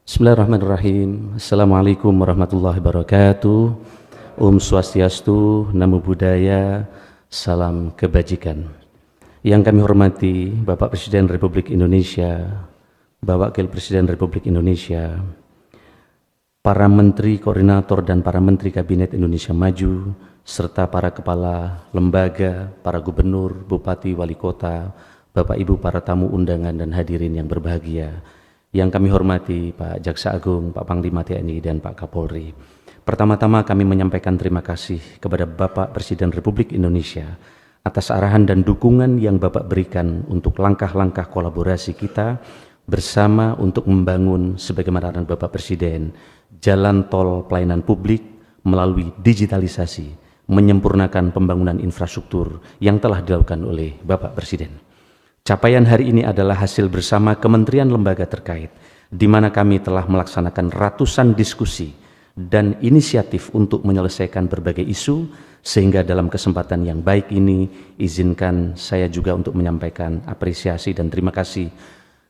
Bismillahirrahmanirrahim. Assalamualaikum warahmatullahi wabarakatuh. Om Swastiastu, Namo Buddhaya, salam kebajikan. Yang kami hormati Bapak Presiden Republik Indonesia, Bapak Wakil Presiden Republik Indonesia, para Menteri Koordinator dan para Menteri Kabinet Indonesia Maju, serta para Kepala Lembaga, para Gubernur, Bupati, Wali Kota, Bapak Ibu para tamu undangan dan hadirin yang berbahagia. Yang kami hormati Pak Jaksa Agung, Pak Panglima TNI, dan Pak Kapolri. Pertama-tama kami menyampaikan terima kasih kepada Bapak Presiden Republik Indonesia atas arahan dan dukungan yang Bapak berikan untuk langkah-langkah kolaborasi kita bersama untuk membangun sebagaimana arahan Bapak Presiden jalan tol pelayanan publik melalui digitalisasi, menyempurnakan pembangunan infrastruktur yang telah dilakukan oleh Bapak Presiden. Capaian hari ini adalah hasil bersama kementerian lembaga terkait, di mana kami telah melaksanakan ratusan diskusi dan inisiatif untuk menyelesaikan berbagai isu, sehingga dalam kesempatan yang baik ini, izinkan saya juga untuk menyampaikan apresiasi dan terima kasih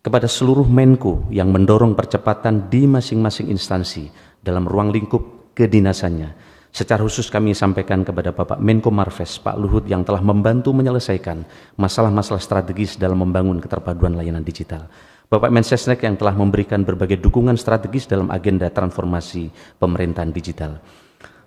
kepada seluruh Menko yang mendorong percepatan di masing-masing instansi dalam ruang lingkup kedinasannya. Secara khusus kami sampaikan kepada Bapak Menko Marves, Pak Luhut, yang telah membantu menyelesaikan masalah-masalah strategis dalam membangun keterpaduan layanan digital. Bapak Mensesnek yang telah memberikan berbagai dukungan strategis dalam agenda transformasi pemerintahan digital.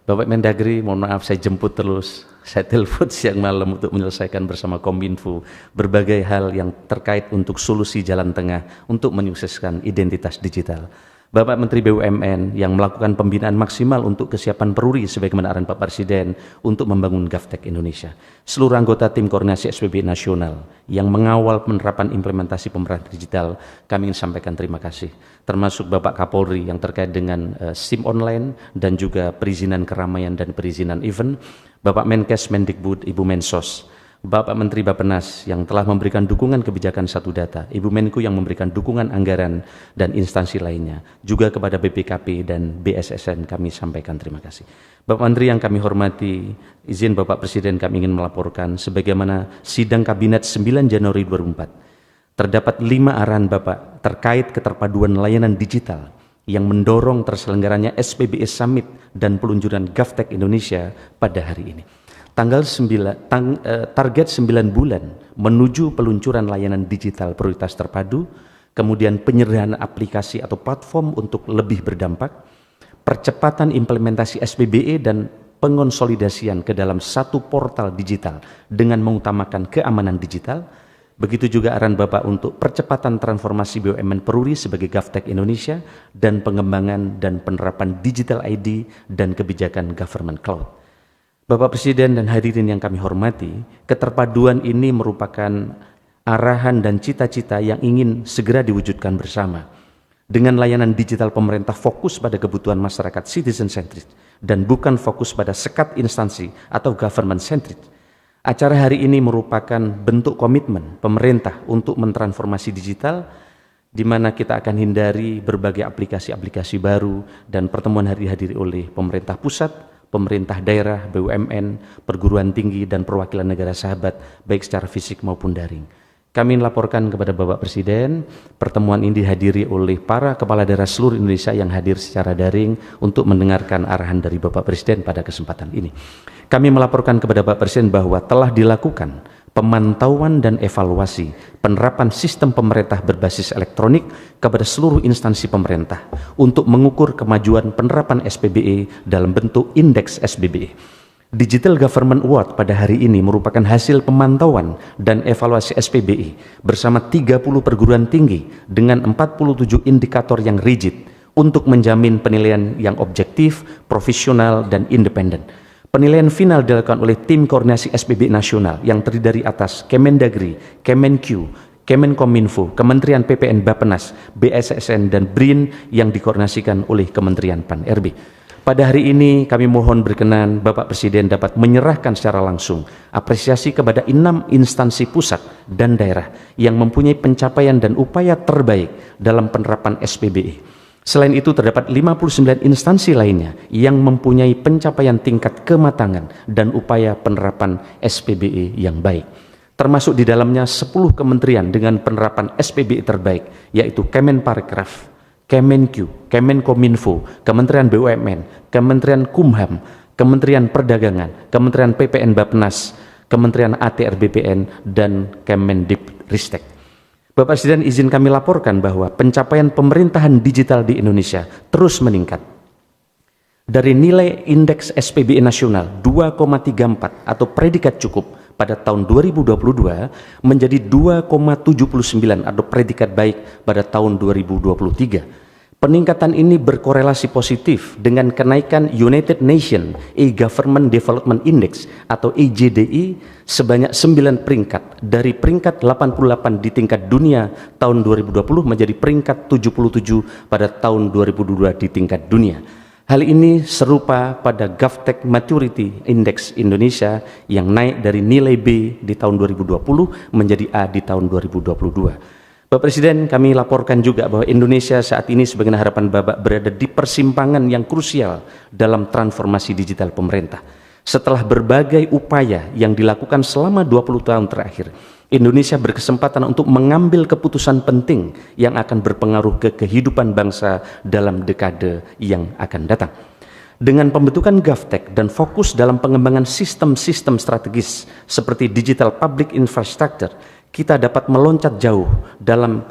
Bapak Mendagri, mohon maaf saya jemput terus, saya telepon siang malam untuk menyelesaikan bersama Kominfo berbagai hal yang terkait untuk solusi jalan tengah untuk menyukseskan identitas digital. Bapak Menteri BUMN yang melakukan pembinaan maksimal untuk kesiapan peruri sebagaimana arahan Pak Presiden untuk membangun GovTech Indonesia. Seluruh anggota tim koordinasi SPB nasional yang mengawal penerapan implementasi pemerintahan digital, kami ingin sampaikan terima kasih. Termasuk Bapak Kapolri yang terkait dengan SIM online dan juga perizinan keramaian dan perizinan event, Bapak Menkes Mendikbud, Ibu Mensos, Bapak Menteri Bappenas yang telah memberikan dukungan kebijakan satu data, Ibu Menko yang memberikan dukungan anggaran dan instansi lainnya, juga kepada BPKP dan BSSN kami sampaikan terima kasih. Bapak Menteri yang kami hormati, izin Bapak Presiden kami ingin melaporkan sebagaimana sidang Kabinet 9 Januari 2004, terdapat 5 arahan Bapak terkait keterpaduan layanan digital yang mendorong terselenggaranya SPBE Summit dan peluncuran GovTech Indonesia pada hari ini. Target 9 bulan menuju peluncuran layanan digital prioritas terpadu, kemudian penyederhanaan aplikasi atau platform untuk lebih berdampak, percepatan implementasi SPBE dan pengonsolidasian ke dalam satu portal digital dengan mengutamakan keamanan digital. Begitu juga arahan Bapak untuk percepatan transformasi BUMN Peruri sebagai GovTech Indonesia dan pengembangan dan penerapan digital ID dan kebijakan government cloud. Bapak Presiden dan hadirin yang kami hormati, keterpaduan ini merupakan arahan dan cita-cita yang ingin segera diwujudkan bersama. Dengan layanan digital pemerintah fokus pada kebutuhan masyarakat citizen-centric dan bukan fokus pada sekat instansi atau government-centric. Acara hari ini merupakan bentuk komitmen pemerintah untuk mentransformasi digital, di mana kita akan hindari berbagai aplikasi-aplikasi baru dan pertemuan hari dihadiri oleh pemerintah pusat, pemerintah daerah, BUMN, perguruan tinggi, dan perwakilan negara sahabat, baik secara fisik maupun daring. Kami laporkan kepada Bapak Presiden, pertemuan ini dihadiri oleh para kepala daerah seluruh Indonesia yang hadir secara daring untuk mendengarkan arahan dari Bapak Presiden pada kesempatan ini. Kami melaporkan kepada Bapak Presiden bahwa telah dilakukan pemantauan dan evaluasi penerapan sistem pemerintah berbasis elektronik kepada seluruh instansi pemerintah untuk mengukur kemajuan penerapan SPBE dalam bentuk indeks SPBE. Digital Government Award pada hari ini merupakan hasil pemantauan dan evaluasi SPBE bersama 30 perguruan tinggi dengan 47 indikator yang rigid untuk menjamin penilaian yang objektif, profesional, dan independen. Penilaian final dilakukan oleh tim koordinasi SPBE nasional yang terdiri dari atas Kemendagri, Kemenq, Kemenkominfo, Kementerian PPN Bappenas, BSSN, dan BRIN yang dikoordinasikan oleh Kementerian PAN-RB. Pada hari ini kami mohon berkenan Bapak Presiden dapat menyerahkan secara langsung apresiasi kepada 6 instansi pusat dan daerah yang mempunyai pencapaian dan upaya terbaik dalam penerapan SPBE. Selain itu terdapat 59 instansi lainnya yang mempunyai pencapaian tingkat kematangan dan upaya penerapan SPBE yang baik. Termasuk di dalamnya 10 kementerian dengan penerapan SPBE terbaik, yaitu Kemenparekraf, Kemenq, Kemenkominfo, Kementerian BUMN, Kementerian Kumham, Kementerian Perdagangan, Kementerian PPN Bappenas, Kementerian ATR BPN, dan Kemendikbudristek. Bapak Presiden, izin kami laporkan bahwa pencapaian pemerintahan digital di Indonesia terus meningkat. Dari nilai indeks SPBI nasional 2,34 atau predikat cukup pada tahun 2022 menjadi 2,79 atau predikat baik pada tahun 2023. Peningkatan ini berkorelasi positif dengan kenaikan United Nations E-Government Development Index atau EGDI sebanyak 9 peringkat, dari peringkat 88 di tingkat dunia tahun 2020 menjadi peringkat 77 pada tahun 2022 di tingkat dunia. Hal ini serupa pada GovTech Maturity Index Indonesia yang naik dari nilai B di tahun 2020 menjadi A di tahun 2022. Bapak Presiden, kami laporkan juga bahwa Indonesia saat ini sebagaimana harapan Bapak berada di persimpangan yang krusial dalam transformasi digital pemerintah. Setelah berbagai upaya yang dilakukan selama 20 tahun terakhir, Indonesia berkesempatan untuk mengambil keputusan penting yang akan berpengaruh ke kehidupan bangsa dalam dekade yang akan datang. Dengan pembentukan GovTech dan fokus dalam pengembangan sistem-sistem strategis seperti digital public infrastructure, kita dapat meloncat jauh dalam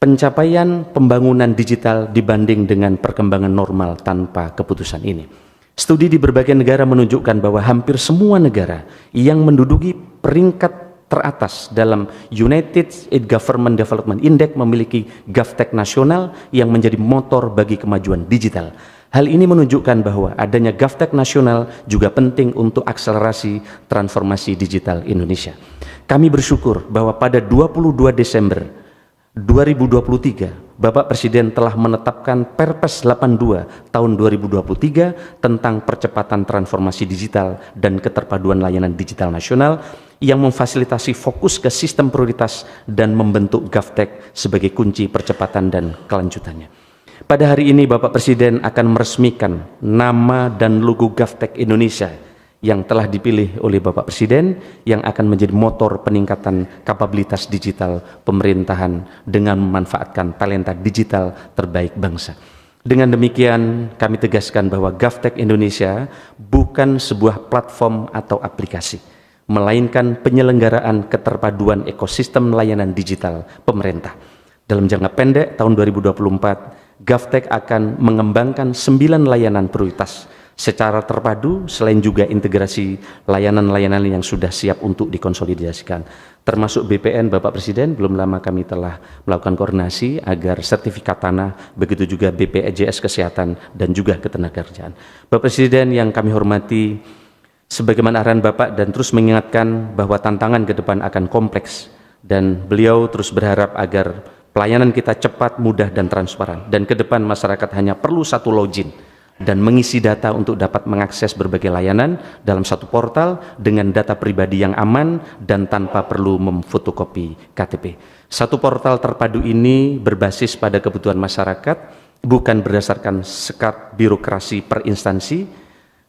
pencapaian pembangunan digital dibanding dengan perkembangan normal tanpa keputusan ini. Studi di berbagai negara menunjukkan bahwa hampir semua negara yang menduduki peringkat teratas dalam United E-Government Development Index memiliki GovTech nasional yang menjadi motor bagi kemajuan digital. Hal ini menunjukkan bahwa adanya GovTech nasional juga penting untuk akselerasi transformasi digital Indonesia. Kami bersyukur bahwa pada 22 Desember 2023, Bapak Presiden telah menetapkan Perpres 82 tahun 2023 tentang percepatan transformasi digital dan keterpaduan layanan digital nasional yang memfasilitasi fokus ke sistem prioritas dan membentuk GovTech sebagai kunci percepatan dan kelanjutannya. Pada hari ini Bapak Presiden akan meresmikan nama dan logo GovTech Indonesia yang telah dipilih oleh Bapak Presiden yang akan menjadi motor peningkatan kapabilitas digital pemerintahan dengan memanfaatkan talenta digital terbaik bangsa. Dengan demikian kami tegaskan bahwa GovTech Indonesia bukan sebuah platform atau aplikasi, melainkan penyelenggaraan keterpaduan ekosistem layanan digital pemerintah. Dalam jangka pendek tahun 2024, GovTech akan mengembangkan 9 layanan prioritas secara terpadu selain juga integrasi layanan-layanan yang sudah siap untuk dikonsolidasikan. Termasuk BPN, Bapak Presiden, belum lama kami telah melakukan koordinasi agar sertifikat tanah, begitu juga BPJS Kesehatan dan juga Ketenagakerjaan. Bapak Presiden yang kami hormati, sebagaimana arahan Bapak dan terus mengingatkan bahwa tantangan ke depan akan kompleks dan beliau terus berharap agar pelayanan kita cepat, mudah, dan transparan. Dan ke depan masyarakat hanya perlu satu login dan mengisi data untuk dapat mengakses berbagai layanan dalam satu portal dengan data pribadi yang aman dan tanpa perlu memfotokopi KTP. Satu portal terpadu ini berbasis pada kebutuhan masyarakat, bukan berdasarkan sekat birokrasi per instansi.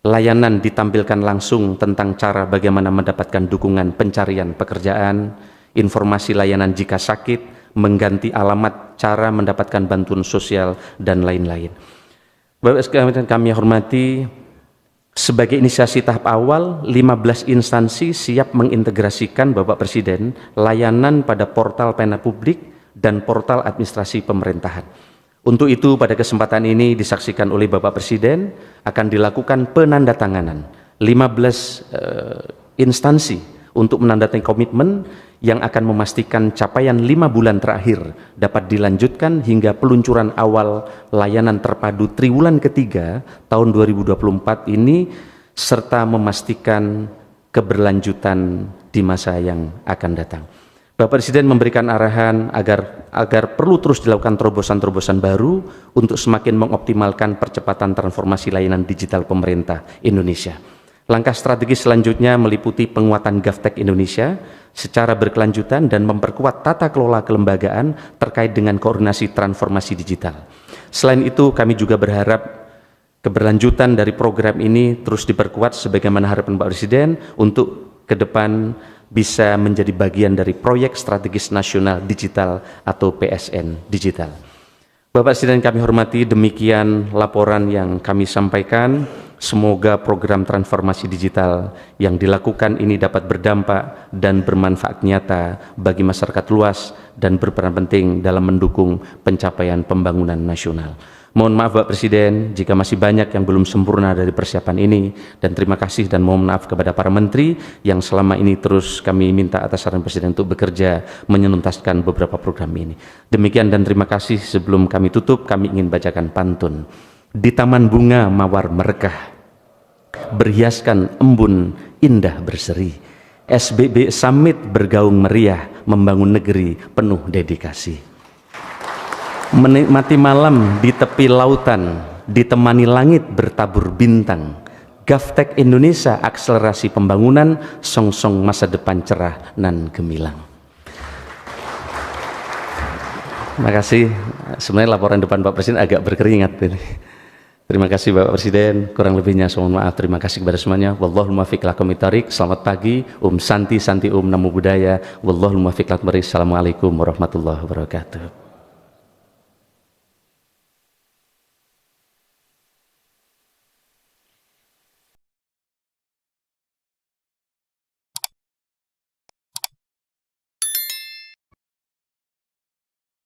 Layanan ditampilkan langsung tentang cara bagaimana mendapatkan dukungan pencarian pekerjaan, informasi layanan jika sakit, mengganti alamat, cara mendapatkan bantuan sosial, dan lain-lain. Bapak sekalian kami hormati, sebagai inisiasi tahap awal, 15 instansi siap mengintegrasikan Bapak Presiden layanan pada portal pelayanan publik dan portal administrasi pemerintahan. Untuk itu, pada kesempatan ini disaksikan oleh Bapak Presiden akan dilakukan penandatanganan 15 instansi untuk menandatangani komitmen yang akan memastikan capaian 5 bulan terakhir dapat dilanjutkan hingga peluncuran awal layanan terpadu triwulan ketiga tahun 2024 ini, serta memastikan keberlanjutan di masa yang akan datang. Bapak Presiden memberikan arahan agar perlu terus dilakukan terobosan-terobosan baru untuk semakin mengoptimalkan percepatan transformasi layanan digital pemerintah Indonesia. Langkah strategis selanjutnya meliputi penguatan GovTech Indonesia secara berkelanjutan dan memperkuat tata kelola kelembagaan terkait dengan koordinasi transformasi digital. Selain itu, kami juga berharap keberlanjutan dari program ini terus diperkuat sebagaimana harapan Pak Presiden untuk ke depan bisa menjadi bagian dari proyek strategis nasional digital atau PSN digital. Bapak Presiden kami hormati, demikian laporan yang kami sampaikan. Semoga program transformasi digital yang dilakukan ini dapat berdampak dan bermanfaat nyata bagi masyarakat luas dan berperan penting dalam mendukung pencapaian pembangunan nasional. Mohon maaf Bapak Presiden jika masih banyak yang belum sempurna dari persiapan ini, dan terima kasih dan mohon maaf kepada para menteri yang selama ini terus kami minta atas saran Presiden untuk bekerja menuntaskan beberapa program ini. Demikian dan terima kasih. Sebelum kami tutup, kami ingin bacakan pantun. Di taman bunga mawar merekah, berhiaskan embun indah berseri, SBB Summit bergaung meriah, membangun negeri penuh dedikasi. Menikmati malam di tepi lautan, ditemani langit bertabur bintang. Gavtek Indonesia akselerasi pembangunan, song-song masa depan cerah nan gemilang. Terima kasih. Sebenarnya laporan depan Pak Presiden agak berkeringat ini. Terima kasih Bapak Presiden, kurang lebihnya saya mohon maaf. Terima kasih kepada semuanya. Wallahul muwaffiq ila aqwamit thoriq. Selamat pagi, santi, namo buddhaya. Wallahul muwaffiq ila aqwamit thoriq. Assalamualaikum warahmatullahi wabarakatuh.